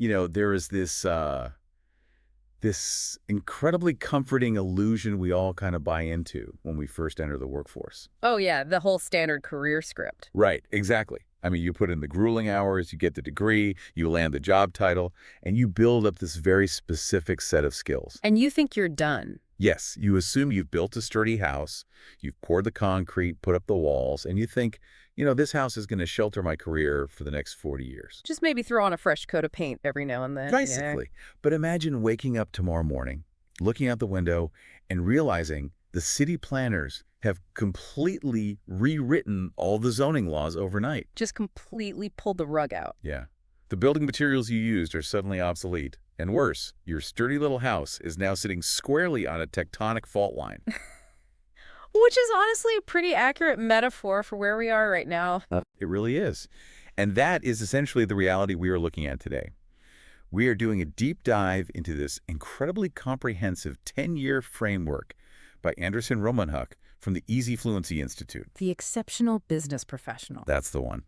There is this incredibly comforting illusion we all kind of buy into when we first enter the workforce. Oh, yeah, the whole standard career script. Right, exactly. I mean, you put in the grueling hours, you get the degree, you land the job title, and you build up this very specific set of skills. And you think you're done. Yes, you assume you've built a sturdy house, you've poured the concrete, put up the walls, and you think, this house is going to shelter my career for the next 40 years. Just maybe throw on a fresh coat of paint every now and then. Basically. But imagine waking up tomorrow morning, looking out the window, and realizing the city planners have completely rewritten all the zoning laws overnight. Just completely pulled the rug out. Yeah. The building materials you used are suddenly obsolete. And worse, your sturdy little house is now sitting squarely on a tectonic fault line. Which is honestly a pretty accurate metaphor for where we are right now. It really is. And that is essentially the reality we are looking at today. We are doing a deep dive into this incredibly comprehensive 10-year framework by Anderson Romanhuck from the Easy Fluency Institute. The exceptional business professional. That's the one.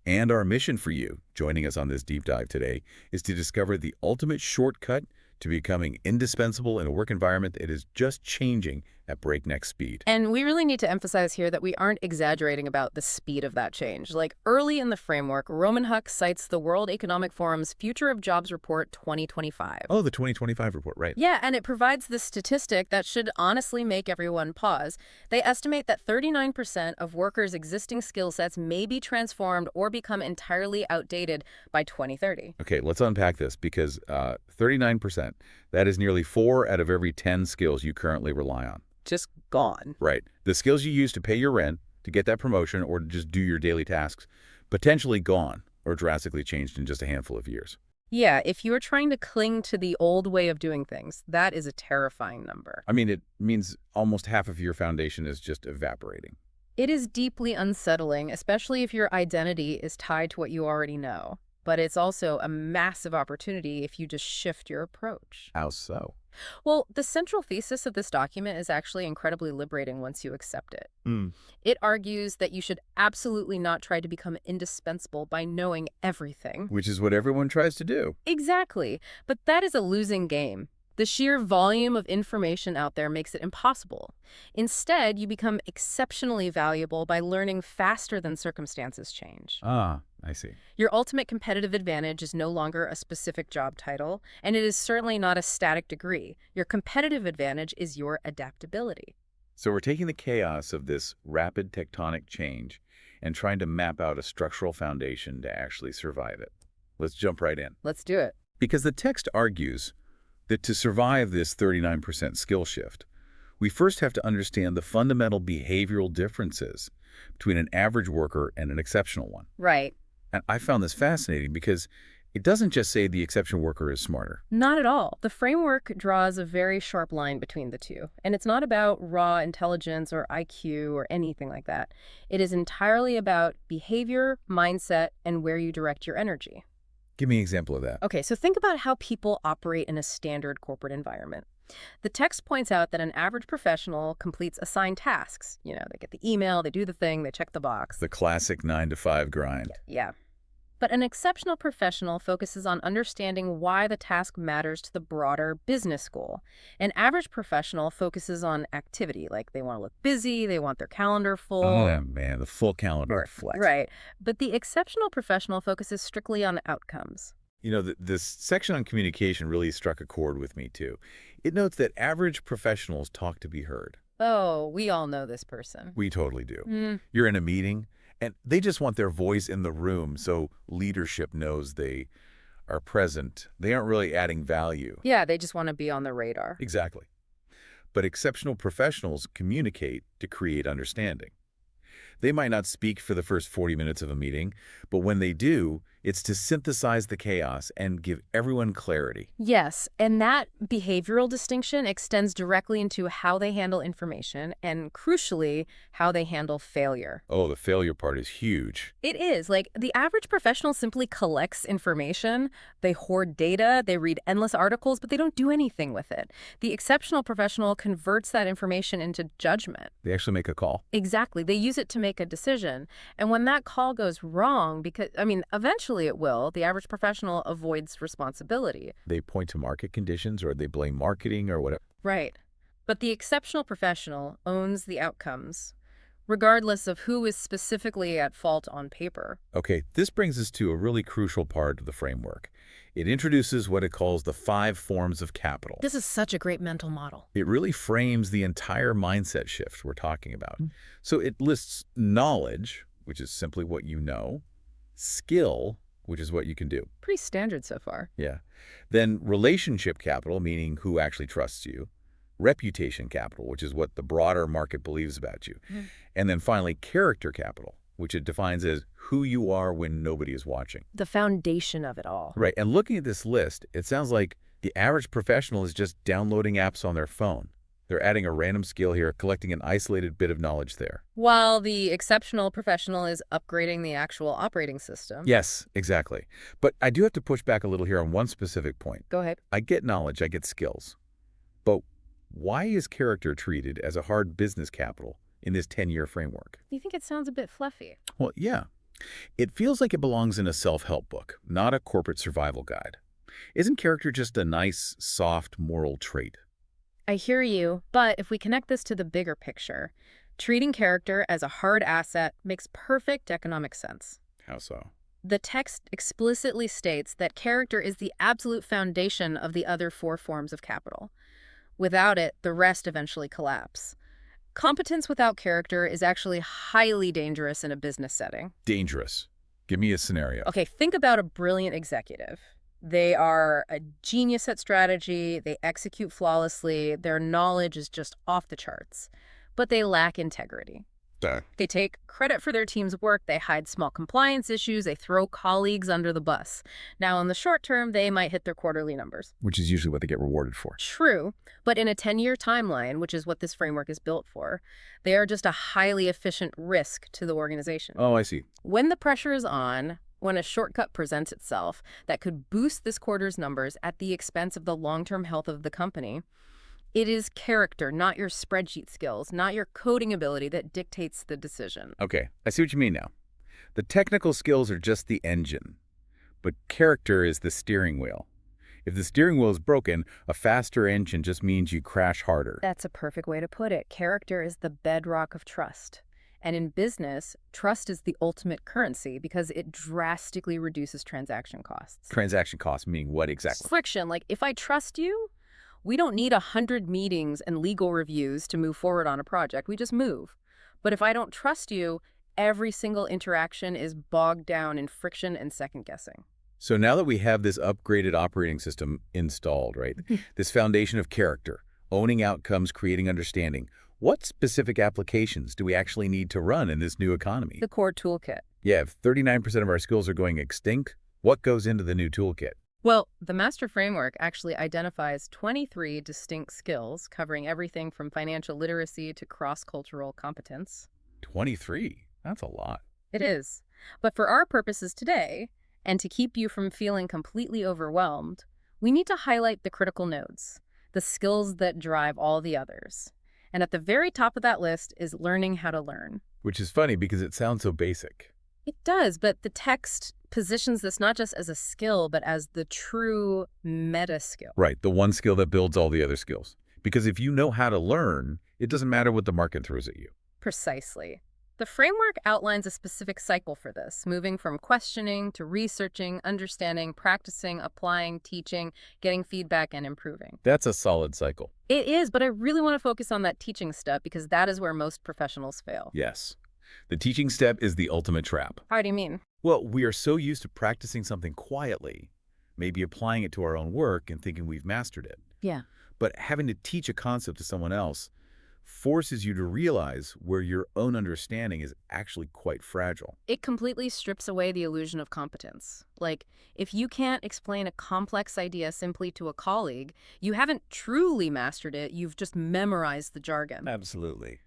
And our mission for you, joining us on this deep dive today, is to discover the ultimate shortcut to becoming indispensable in a work environment that is just changing at breakneck speed. And we really need to emphasize here that we aren't exaggerating about the speed of that change. Like early in the framework, Romanhuck cites the World Economic Forum's Future of Jobs Report 2025. Oh, the 2025 report, right. Yeah, and it provides this statistic that should honestly make everyone pause. They estimate that 39% of workers' existing skill sets may be transformed or become entirely outdated by 2030. Okay, let's unpack this because 39%, that is nearly 4 out of every 10 skills you currently rely on. Just gone. Right. The skills you use to pay your rent, to get that promotion, or to just do your daily tasks, potentially gone or drastically changed in just a handful of years. Yeah, if you're trying to cling to the old way of doing things, that is a terrifying number. I mean, it means almost half of your foundation is just evaporating. It is deeply unsettling, especially if your identity is tied to what you already know. But it's also a massive opportunity if you just shift your approach. How so? Well, the central thesis of this document is actually incredibly liberating once you accept it. Mm. It argues that you should absolutely not try to become indispensable by knowing everything. Which is what everyone tries to do. Exactly. But that is a losing game. The sheer volume of information out there makes it impossible. Instead, you become exceptionally valuable by learning faster than circumstances change. Ah, I see. Your ultimate competitive advantage is no longer a specific job title, and it is certainly not a static degree. Your competitive advantage is your adaptability. So we're taking the chaos of this rapid tectonic change and trying to map out a structural foundation to actually survive it. Let's jump right in. Let's do it. Because the text argues that to survive this 39% skill shift, we first have to understand the fundamental behavioral differences between an average worker and an exceptional one. Right. And I found this fascinating because it doesn't just say the exceptional worker is smarter. Not at all. The framework draws a very sharp line between the two. And it's not about raw intelligence or IQ or anything like that. It is entirely about behavior, mindset, and where you direct your energy. Give me an example of that. Okay, so think about how people operate in a standard corporate environment. The text points out that an average professional completes assigned tasks. They get the email, they do the thing, they check the box. The classic 9-to-5 grind. Yeah. But an exceptional professional focuses on understanding why the task matters to the broader business goal. An average professional focuses on activity, like they want to look busy, they want their calendar full. Oh, man, the full calendar flex. Right. But the exceptional professional focuses strictly on outcomes. This section on communication really struck a chord with me, too. It notes that average professionals talk to be heard. Oh, we all know this person. We totally do. You're in a meeting, and they just want their voice in the room so leadership knows they are present. They aren't really adding value. Yeah, they just want to be on the radar. Exactly. But exceptional professionals communicate to create understanding. They might not speak for the first 40 minutes of a meeting, but when they do, it's to synthesize the chaos and give everyone clarity. Yes, and that behavioral distinction extends directly into how they handle information and, crucially, how they handle failure. Oh, the failure part is huge. It is. Like, the average professional simply collects information. They hoard data, they read endless articles, but they don't do anything with it. The exceptional professional converts that information into judgment. They actually make a call. Exactly. They use it to make a decision. And when that call goes wrong, eventually Eventually it will. The average professional avoids responsibility. They point to market conditions or they blame marketing or whatever. Right. But the exceptional professional owns the outcomes, regardless of who is specifically at fault on paper. Okay, this brings us to a really crucial part of the framework. It introduces what it calls the 5 forms of capital. This is such a great mental model. It really frames the entire mindset shift we're talking about. So it lists knowledge, which is simply what you know, skill, which is what you can do. Pretty standard so far. Yeah. Then relationship capital, meaning who actually trusts you. Reputation capital, which is what the broader market believes about you. And then finally, character capital, which it defines as who you are when nobody is watching. The foundation of it all. Right. And looking at this list, it sounds like the average professional is just downloading apps on their phone. They're adding a random skill here, collecting an isolated bit of knowledge there. While the exceptional professional is upgrading the actual operating system. Yes, exactly. But I do have to push back a little here on one specific point. Go ahead. I get knowledge, I get skills. But why is character treated as a hard business capital in this 10-year framework? You think it sounds a bit fluffy? Well, yeah. It feels like it belongs in a self-help book, not a corporate survival guide. Isn't character just a nice, soft, moral trait? I hear you, but if we connect this to the bigger picture, treating character as a hard asset makes perfect economic sense. How so? The text explicitly states that character is the absolute foundation of the other 4 forms of capital. Without it, the rest eventually collapse. Competence without character is actually highly dangerous in a business setting. Dangerous. Give me a scenario. Okay, think about a brilliant executive. They are a genius at strategy, they execute flawlessly, their knowledge is just off the charts, but they lack integrity. They take credit for their team's work, they hide small compliance issues, they throw colleagues under the bus. Now, in the short term, they might hit their quarterly numbers. Which is usually what they get rewarded for. True, but in a 10-year timeline, which is what this framework is built for, they are just a highly efficient risk to the organization. Oh, I see. When the pressure is on, when a shortcut presents itself that could boost this quarter's numbers at the expense of the long-term health of the company, it is character, not your spreadsheet skills, not your coding ability that dictates the decision. Okay, I see what you mean now. The technical skills are just the engine, but character is the steering wheel. If the steering wheel is broken, a faster engine just means you crash harder. That's a perfect way to put it. Character is the bedrock of trust. And in business, trust is the ultimate currency because it drastically reduces transaction costs. Transaction costs meaning what exactly? Friction, like if I trust you, we don't need 100 meetings and legal reviews to move forward on a project. We just move. But if I don't trust you, every single interaction is bogged down in friction and second guessing. So now that we have this upgraded operating system installed, right, this foundation of character, owning outcomes, creating understanding, what specific applications do we actually need to run in this new economy? The core toolkit. Yeah, if 39% of our skills are going extinct, what goes into the new toolkit? Well, the master framework actually identifies 23 distinct skills covering everything from financial literacy to cross-cultural competence. 23? That's a lot. It is. But for our purposes today, and to keep you from feeling completely overwhelmed, we need to highlight the critical nodes, the skills that drive all the others. And at the very top of that list is learning how to learn. Which is funny because it sounds so basic. It does, but the text positions this not just as a skill, but as the true meta skill. Right, the one skill that builds all the other skills. Because if you know how to learn, it doesn't matter what the market throws at you. Precisely. The framework outlines a specific cycle for this, moving from questioning to researching, understanding, practicing, applying, teaching, getting feedback, and improving. That's a solid cycle. It is, but I really want to focus on that teaching step because that is where most professionals fail. Yes. The teaching step is the ultimate trap. How do you mean? Well, we are so used to practicing something quietly, maybe applying it to our own work and thinking we've mastered it. Yeah. But having to teach a concept to someone else forces you to realize where your own understanding is actually quite fragile. It completely strips away the illusion of competence. Like, if you can't explain a complex idea simply to a colleague, you haven't truly mastered it, you've just memorized the jargon. Absolutely.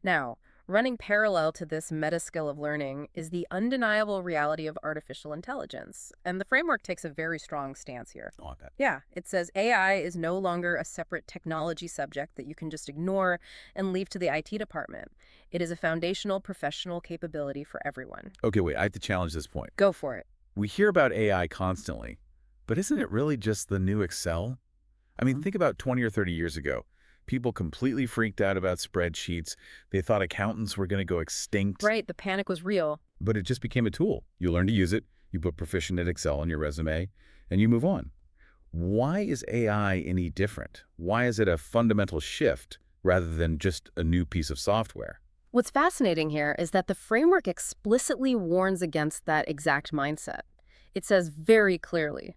Now, running parallel to this meta skill of learning is the undeniable reality of artificial intelligence. And the framework takes a very strong stance here. On that. Yeah, it says AI is no longer a separate technology subject that you can just ignore and leave to the IT department. It is a foundational professional capability for everyone. Okay, wait, I have to challenge this point. Go for it. We hear about AI constantly, but isn't it really just the new Excel? I mean, think about 20 or 30 years ago. People completely freaked out about spreadsheets. They thought accountants were going to go extinct, Right, the panic was real. but it just became a tool. You learn to use it, you put proficient at Excel on your resume, and you move on. Why is AI any different? Why is it a fundamental shift rather than just a new piece of software? What's fascinating here is that the framework explicitly warns against that exact mindset. It says very clearly,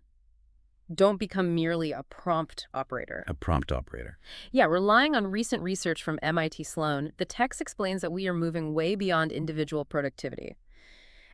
don't become merely a prompt operator. A prompt operator. Yeah, relying on recent research from MIT Sloan, the text explains that we are moving way beyond individual productivity.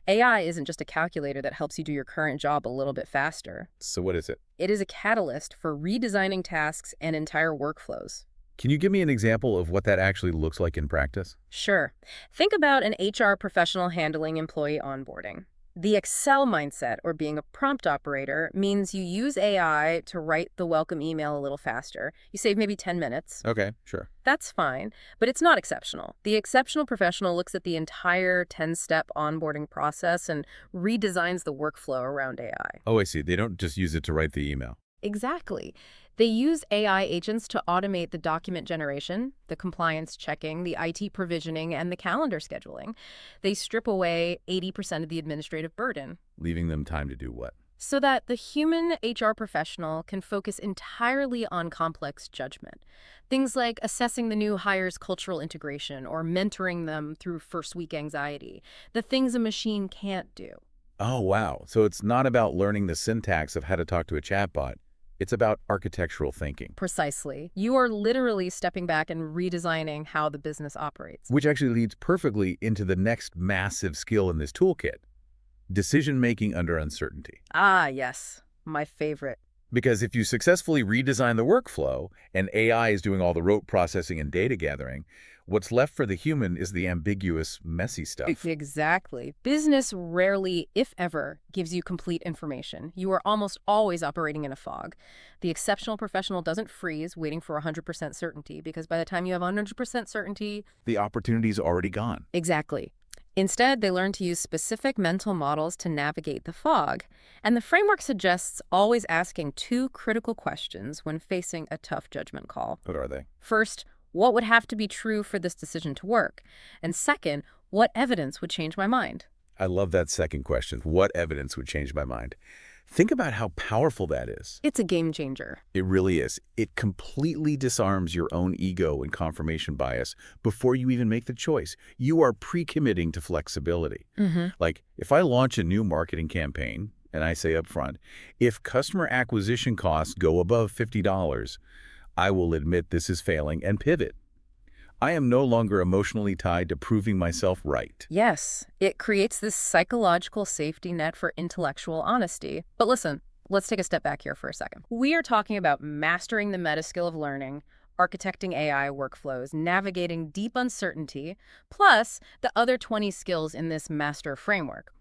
AI isn't just a calculator that helps you do your current job a little bit faster. So what is it? It is a catalyst for redesigning tasks and entire workflows. Can you give me an example of what that actually looks like in practice? Sure. Think about an HR professional handling employee onboarding. The Excel mindset, or being a prompt operator, means you use AI to write the welcome email a little faster. You save maybe 10 minutes. Okay, sure. That's fine, but it's not exceptional. The exceptional professional looks at the entire 10-step onboarding process and redesigns the workflow around AI. Oh, I see. They don't just use it to write the email. Exactly. They use AI agents to automate the document generation, the compliance checking, the IT provisioning, and the calendar scheduling. They strip away 80% of the administrative burden Leaving them time to do what? so that the human HR professional can focus entirely on complex judgment. Things like assessing the new hire's cultural integration or mentoring them through first-week anxiety, the things a machine can't do. Oh, wow. So it's not about learning the syntax of how to talk to a chatbot. It's about architectural thinking, Precisely. You are literally stepping back and redesigning how the business operates. which actually leads perfectly into the next massive skill in this toolkit, decision-making under uncertainty. Ah, yes. My favorite. Because if you successfully redesign the workflow and AI is doing all the rote processing and data gathering, what's left for the human is the ambiguous, messy stuff. Exactly. Business rarely, if ever, gives you complete information. You are almost always operating in a fog. The exceptional professional doesn't freeze waiting for 100% certainty, because by the time you have 100% certainty... The opportunity's already gone. Exactly. Instead, they learn to use specific mental models to navigate the fog. And the framework suggests always asking two critical questions when facing a tough judgment call. What are they? First, what would have to be true for this decision to work? And second, what evidence would change my mind? I love that second question. What evidence would change my mind? Think about how powerful that is. It's a game changer. It really is. It completely disarms your own ego and confirmation bias before you even make the choice. You are pre-committing to flexibility. Like, if I launch a new marketing campaign, and I say up front, if customer acquisition costs go above $50, I will admit this is failing and pivot. I am no longer emotionally tied to proving myself right. Yes, it creates this psychological safety net for intellectual honesty. But listen, let's take a step back here for a second. We are talking about mastering the meta skill of learning, architecting AI workflows, navigating deep uncertainty, plus the other 20 skills in this master framework.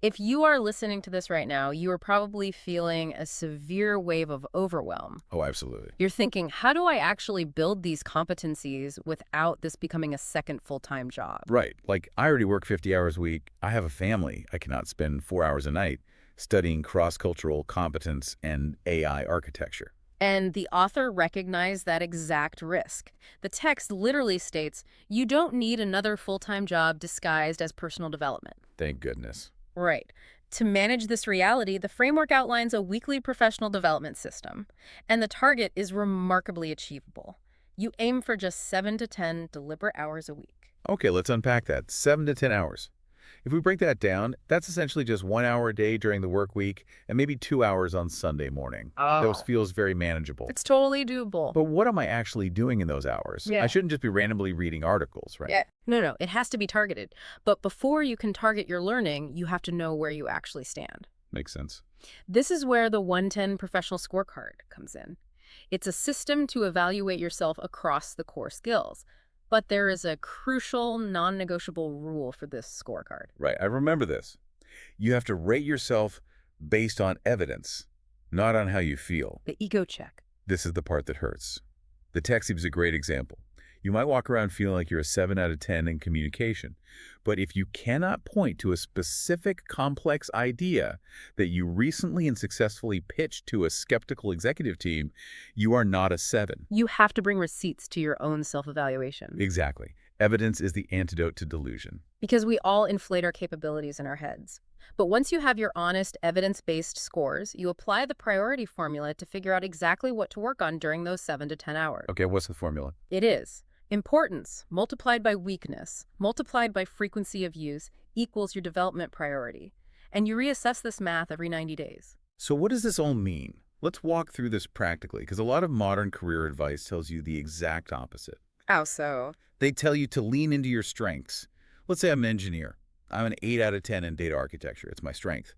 If you are listening to this right now, you are probably feeling a severe wave of overwhelm. Oh, absolutely. You're thinking, how do I actually build these competencies without this becoming a second full-time job? Right. Like, I already work 50 hours a week. I have a family. I cannot spend 4 hours a night studying cross-cultural competence and AI architecture. And the author recognized that exact risk. The text literally states, you don't need another full-time job disguised as personal development. Thank goodness. Right. To manage this reality, the framework outlines a weekly professional development system, and the target is remarkably achievable. You aim for just 7 to 10 deliberate hours a week. Okay, let's unpack that. 7 to 10 hours. If we break that down, that's essentially just 1 hour a day during the work week and maybe 2 hours on Sunday morning. Those feels very manageable. It's totally doable. But what am I actually doing in those hours? Yeah. I shouldn't just be randomly reading articles, right? Yeah. No, it has to be targeted. But before you can target your learning, you have to know where you actually stand. Makes sense. This is where the 110 professional scorecard comes in. It's a system to evaluate yourself across the core skills. But there is a crucial, non-negotiable rule for this scorecard. Right, I remember this. You have to rate yourself based on evidence, not on how you feel. The ego check. This is the part that hurts. The text gives a great example. You might walk around feeling like you're a 7 out of 10 in communication. But if you cannot point to a specific complex idea that you recently and successfully pitched to a skeptical executive team, you are not a 7. You have to bring receipts to your own self-evaluation. Exactly. Evidence is the antidote to delusion. Because we all inflate our capabilities in our heads. But once you have your honest, evidence-based scores, you apply the priority formula to figure out exactly what to work on during those 7 to 10 hours. Okay, what's the formula? It is importance multiplied by weakness, multiplied by frequency of use, equals your development priority. And you reassess this math every 90 days. So what does this all mean? Let's walk through this practically, because a lot of modern career advice tells you the exact opposite. How so? They tell you to lean into your strengths. Let's say I'm an engineer. I'm an 8 out of 10 in data architecture. It's my strength.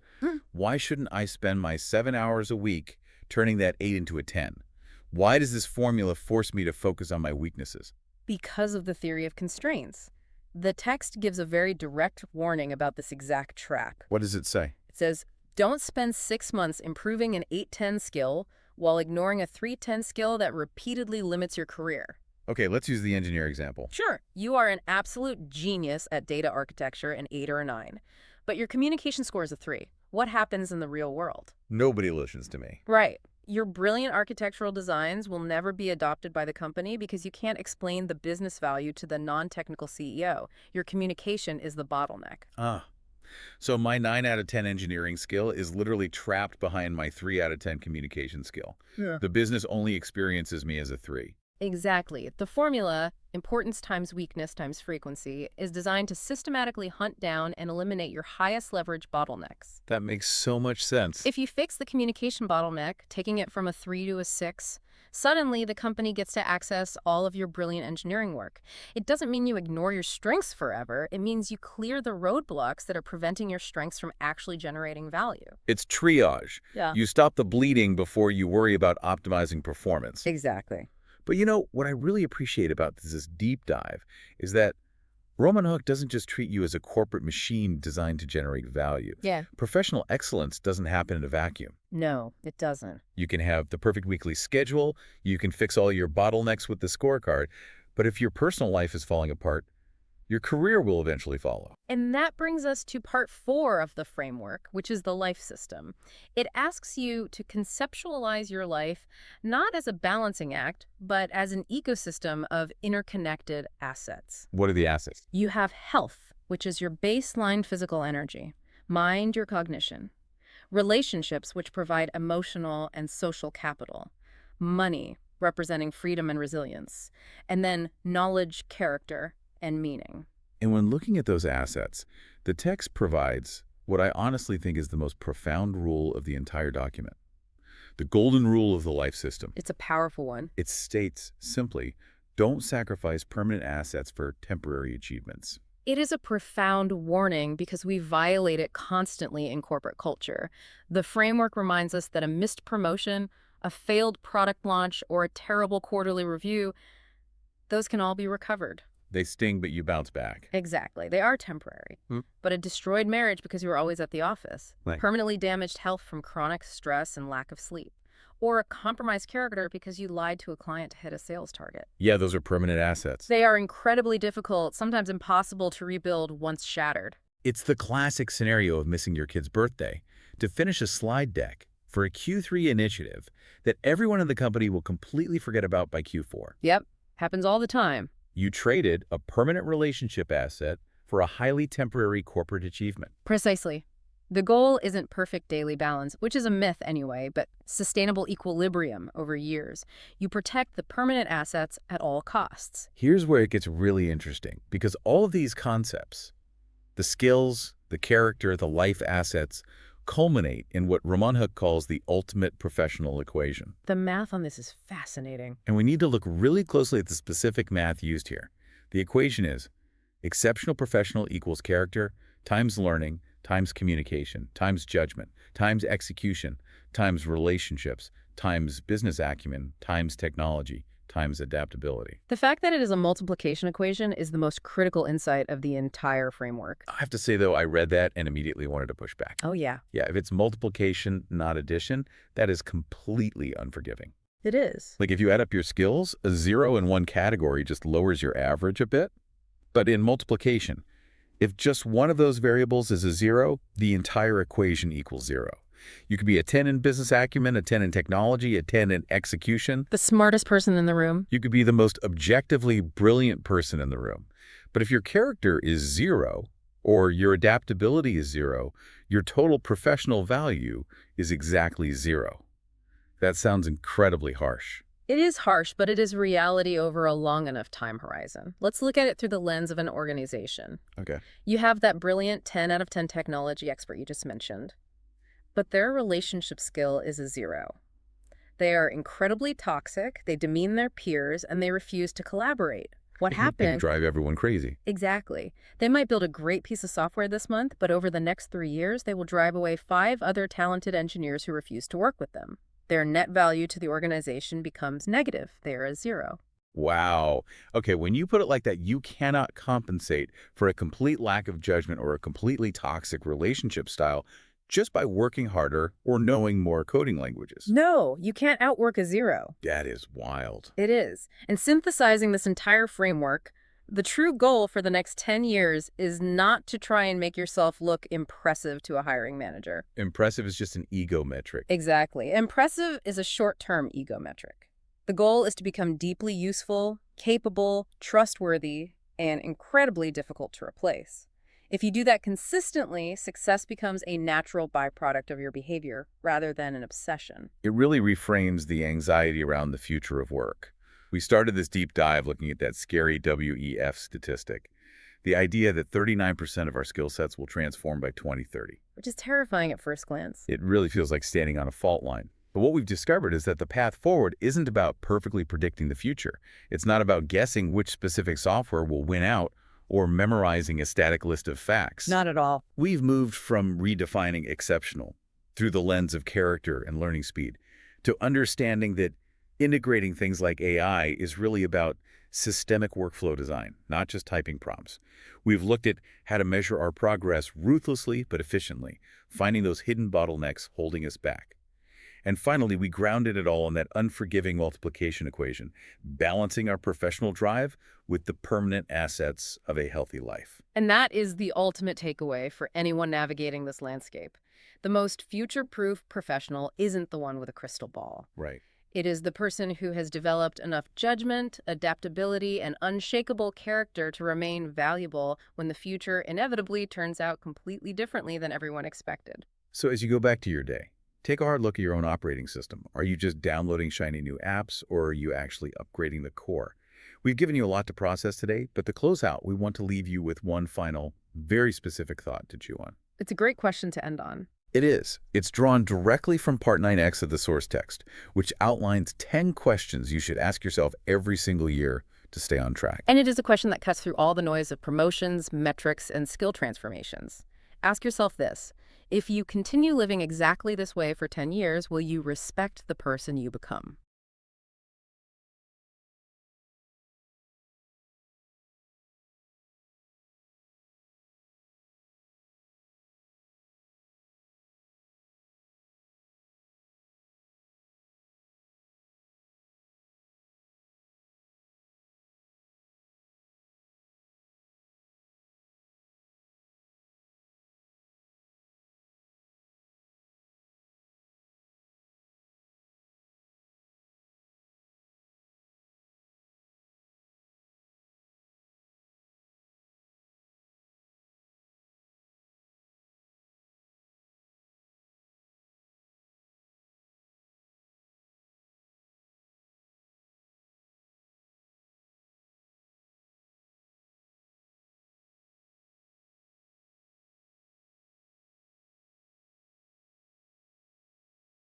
Why shouldn't I spend my 7 hours a week turning that 8 into a 10? Why does this formula force me to focus on my weaknesses? Because of the theory of constraints. The text gives a very direct warning about this exact trap. What does it say? It says, don't spend 6 months improving an 810 skill while ignoring a 310 skill that repeatedly limits your career. Okay, let's use the engineer example. Sure, you are an absolute genius at data architecture, an 8 or a 9, but your communication score is a 3. What happens in the real world? Nobody listens to me. Right. Your brilliant architectural designs will never be adopted by the company because you can't explain the business value to the non-technical CEO. Your communication is the bottleneck. So my 9 out of 10 engineering skill is literally trapped behind my 3 out of 10 communication skill. Yeah. The business only experiences me as a 3. Exactly. The formula, importance times weakness times frequency, is designed to systematically hunt down and eliminate your highest leverage bottlenecks. That makes so much sense. If you fix the communication bottleneck, taking it from a 3 to a 6, suddenly the company gets to access all of your brilliant engineering work. It doesn't mean you ignore your strengths forever. It means you clear the roadblocks that are preventing your strengths from actually generating value. It's triage. Yeah. You stop the bleeding before you worry about optimizing performance. Exactly. But you know, what I really appreciate about this deep dive is that Roman Hook doesn't just treat you as a corporate machine designed to generate value. Yeah. Professional excellence doesn't happen in a vacuum. No, it doesn't. You can have the perfect weekly schedule, you can fix all your bottlenecks with the scorecard, but if your personal life is falling apart, your career will eventually follow. And that brings us to part 4 of the framework, which is the life system. It asks you to conceptualize your life not as a balancing act, but as an ecosystem of interconnected assets. What are the assets? You have health, which is your baseline physical energy, mind, your cognition, relationships, which provide emotional and social capital, money, representing freedom and resilience, and then knowledge, character, and meaning. And when looking at those assets, the text provides what I honestly think is the most profound rule of the entire document. The golden rule of the life system. It's a powerful one. It states simply, don't sacrifice permanent assets for temporary achievements. It is a profound warning because we violate it constantly in corporate culture. The framework reminds us that a missed promotion, a failed product launch, or a terrible quarterly review, those can all be recovered. They sting, but you bounce back. Exactly. They are temporary. But a destroyed marriage because you were always at the office, Right. permanently damaged health from chronic stress and lack of sleep, or a compromised character because you lied to a client to hit a sales target. Yeah, those are permanent assets. They are incredibly difficult, sometimes impossible to rebuild once shattered. It's the classic scenario of missing your kid's birthday to finish a slide deck for a Q3 initiative that everyone in the company will completely forget about by Q4. Yep, happens all the time. You traded a permanent relationship asset for a highly temporary corporate achievement. Precisely. The goal isn't perfect daily balance, which is a myth anyway, but sustainable equilibrium over years. You protect the permanent assets at all costs. Here's where it gets really interesting, because all of these concepts, the skills, the character, the life assets, culminate in what Roman Hook calls the ultimate professional equation. The math on this is fascinating. And we need to look really closely at the specific math used here. The equation is exceptional professional equals character times learning times communication times judgment times execution times relationships times business acumen times technology times adaptability. The fact that it is a multiplication equation is the most critical insight of the entire framework. I have to say, though, I read that and immediately wanted to push back. Oh, yeah. Yeah, if it's multiplication, not addition, that is completely unforgiving. It is. Like if you add up your skills, a 0 in one category just lowers your average a bit. But in multiplication, if just one of those variables is a 0, the entire equation equals 0. You could be a 10 in business acumen, a 10 in technology, a 10 in execution. The smartest person in the room. You could be the most objectively brilliant person in the room. But if your character is 0, or your adaptability is 0, your total professional value is exactly 0. That sounds incredibly harsh. It is harsh, but it is reality over a long enough time horizon. Let's look at it through the lens of an organization. Okay. You have that brilliant 10 out of 10 technology expert you just mentioned, but their relationship skill is a 0. They are incredibly toxic, they demean their peers, and they refuse to collaborate. What It can happened? drive everyone crazy. Exactly. They might build a great piece of software this month, but over the next 3 years, they will drive away 5 other talented engineers who refuse to work with them. Their net value to the organization becomes negative. They are a 0. Wow. Okay, when you put it like that, you cannot compensate for a complete lack of judgment or a completely toxic relationship style just by working harder or knowing more coding languages. No, you can't outwork a 0. That is wild. It is. And synthesizing this entire framework, the true goal for the next 10 years is not to try and make yourself look impressive to a hiring manager. Impressive is just an ego metric. Exactly. Impressive is a short-term ego metric. The goal is to become deeply useful, capable, trustworthy, and incredibly difficult to replace. If you do that consistently, success becomes a natural byproduct of your behavior rather than an obsession. It really reframes the anxiety around the future of work. We started this deep dive looking at that scary WEF statistic, the idea that 39% of our skill sets will transform by 2030. Which is terrifying at first glance. It really feels like standing on a fault line. But what we've discovered is that the path forward isn't about perfectly predicting the future. It's not about guessing which specific software will win out or memorizing a static list of facts. Not at all. We've moved from redefining exceptional through the lens of character and learning speed to understanding that integrating things like AI is really about systemic workflow design, not just typing prompts. We've looked at how to measure our progress ruthlessly but efficiently, finding those hidden bottlenecks holding us back. And finally, we grounded it all in that unforgiving multiplication equation, balancing our professional drive with the permanent assets of a healthy life. And that is the ultimate takeaway for anyone navigating this landscape. The most future-proof professional isn't the one with a crystal ball. Right. It is the person who has developed enough judgment, adaptability, and unshakable character to remain valuable when the future inevitably turns out completely differently than everyone expected. So as you go back to your day, take a hard look at your own operating system. Are you just downloading shiny new apps, or are you actually upgrading the core? We've given you a lot to process today, but to close out, we want to leave you with one final, very specific thought to chew on. It's a great question to end on. It is. It's drawn directly from Part 9X of the source text, which outlines 10 questions you should ask yourself every single year to stay on track. And it is a question that cuts through all the noise of promotions, metrics, and skill transformations. Ask yourself this: if you continue living exactly this way for 10 years, will you respect the person you become?